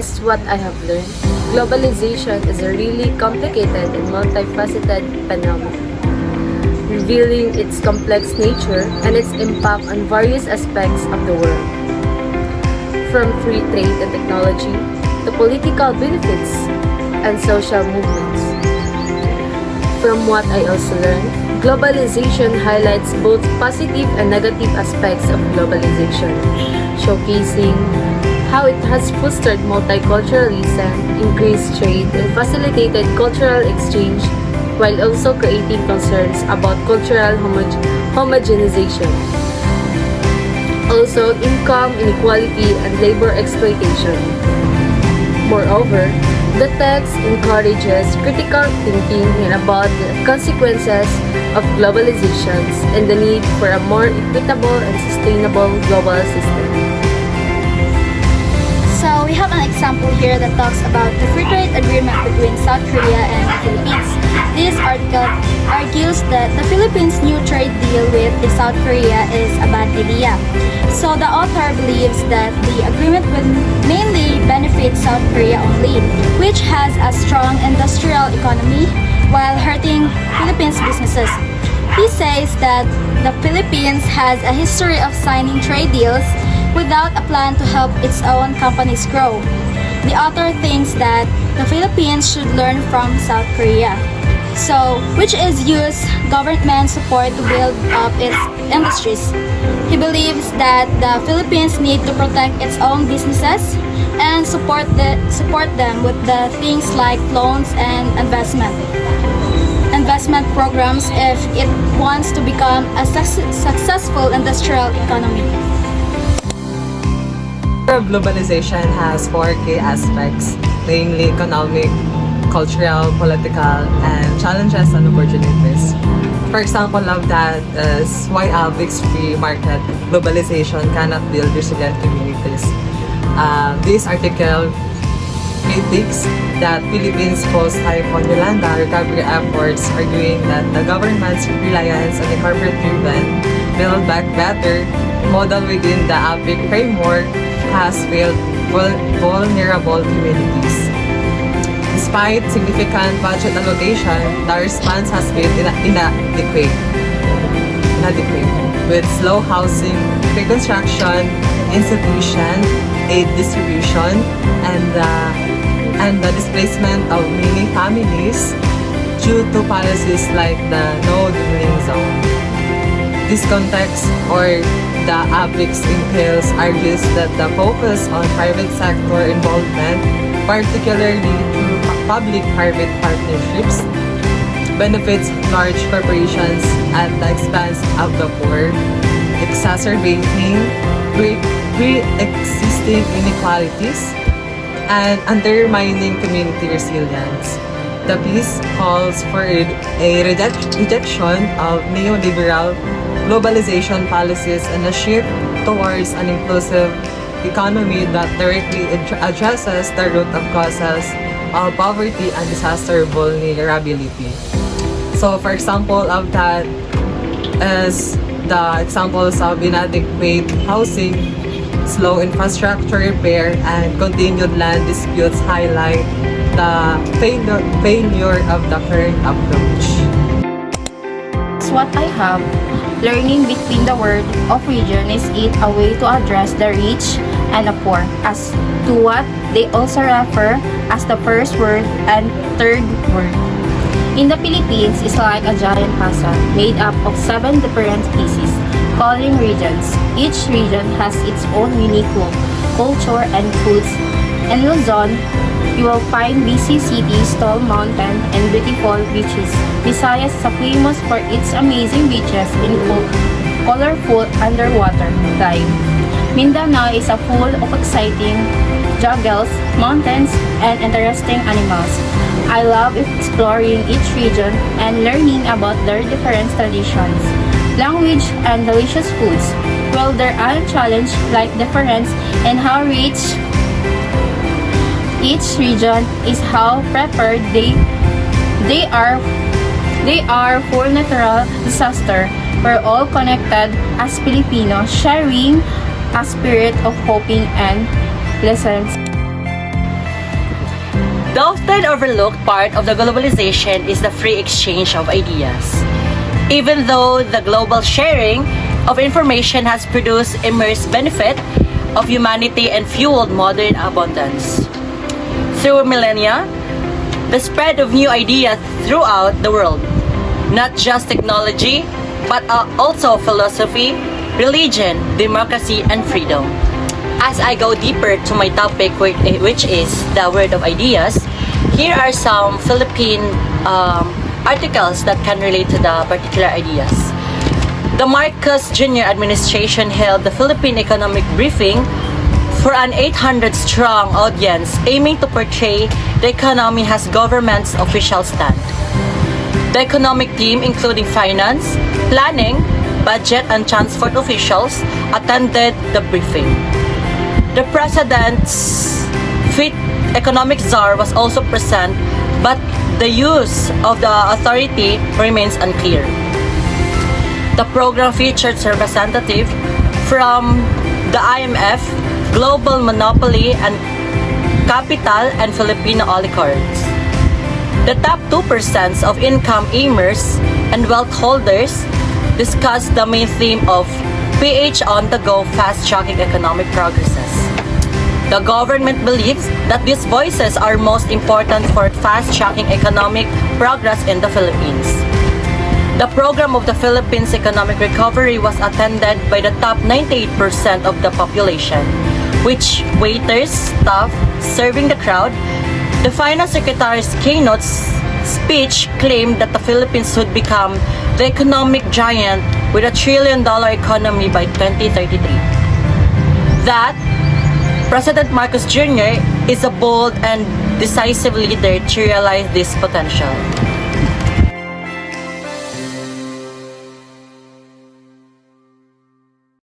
as what I have learned, globalization is a really complicated and multifaceted phenomenon, revealing its complex nature and its impact on various aspects of the world, from free trade and technology to political benefits and social movements. From what I also learned, globalization highlights both positive and negative aspects of globalization, showcasing how it has fostered multiculturalism, increased trade, and facilitated cultural exchange, while also creating concerns about cultural homogenization. Also, income inequality and labor exploitation. Moreover, the text encourages critical thinking about the consequences of globalizations and the need for a more equitable and sustainable global system. So we have an example here that talks about the free trade agreement between South Korea and the Philippines. This article argues that the Philippines' new trade deal with the South Korea is a bad idea. So the author believes that the agreement will mainly benefit South Korea only, which has a strong industrial economy, while hurting Philippines businesses. He says that the Philippines has a history of signing trade deals without a plan to help its own companies grow. The author thinks that the Philippines should learn from South Korea, which is use government support to build up its industries. He believes that the Philippines need to protect its own businesses and support them with the things like loans and investment programs if it wants to become a successful industrial economy. Globalization has four key aspects, namely economic, cultural, political, and challenges and opportunities. For example of that is why ALBIC's free market globalization cannot build resilient communities. This article critiques that Philippines post-Typhoon Yolanda recovery efforts, arguing that the government's reliance on the corporate-driven Build Back Better model within the ALBIC framework has failed vulnerable communities. Despite significant budget allocation, the response has been inadequate, with slow housing, reconstruction, insufficient aid distribution, and the displacement of many families due to policies like the no dwelling zone. This context, or the ABICS entails, argues that the focus on private sector involvement, particularly through public-private partnerships, benefits large corporations at the expense of the poor, exacerbating pre-existing inequalities and undermining community resilience. The piece calls for a rejection of neoliberal globalization policies and a shift towards an inclusive economy that directly addresses the root of causes of poverty and disaster vulnerability. So, for example of that is the examples of inadequate housing, slow infrastructure repair, and continued land disputes highlight the failure of the current approach. What I have, learning between the word of region is it a way to address the rich and the poor as to what they also refer as the first world and third world. In the Philippines is like a giant puzzle made up of 7 different pieces, calling regions. Each region has its own unique culture and foods. In Luzon, you will find busy cities, tall mountains, and beautiful beaches. Visayas is famous for its amazing beaches and colorful underwater dive. Mindanao is full of exciting jungles, mountains, and interesting animals. I love exploring each region and learning about their different traditions, language, and delicious foods. While there are challenges like difference in how rich each region is, how prepared they are for natural disaster. We're all connected as Filipinos, sharing a spirit of hoping and lessons. The often overlooked part of the globalization is the free exchange of ideas. Even though the global sharing of information has produced immense benefit of humanity and fueled modern abundance. Through millennia, the spread of new ideas throughout the world, not just technology, but also philosophy, religion, democracy, and freedom. As I go deeper to my topic, which is the word of ideas, here are some Philippine articles that can relate to the particular ideas. The Marcos Jr. administration held the Philippine Economic Briefing for an 800-strong audience aiming to portray the economy as government's official stand. The economic team, including finance, planning, budget, and transport officials, attended the briefing. The president's fifth economic czar was also present, but the use of the authority remains unclear. The program featured representatives from the IMF, Global Monopoly and Capital, and Filipino oligarchs. The top 2% of income earners and wealth holders discussed the main theme of PH on the go, fast-tracking economic progresses. The government believes that these voices are most important for fast-tracking economic progress in the Philippines. The program of the Philippines economic recovery was attended by the top 98% of the population, which waiters, staff, serving the crowd. The Finance Secretary's keynote speech claimed that the Philippines would become the economic giant with $1 trillion economy by 2033. That President Marcos Jr. is a bold and decisive leader to realize this potential.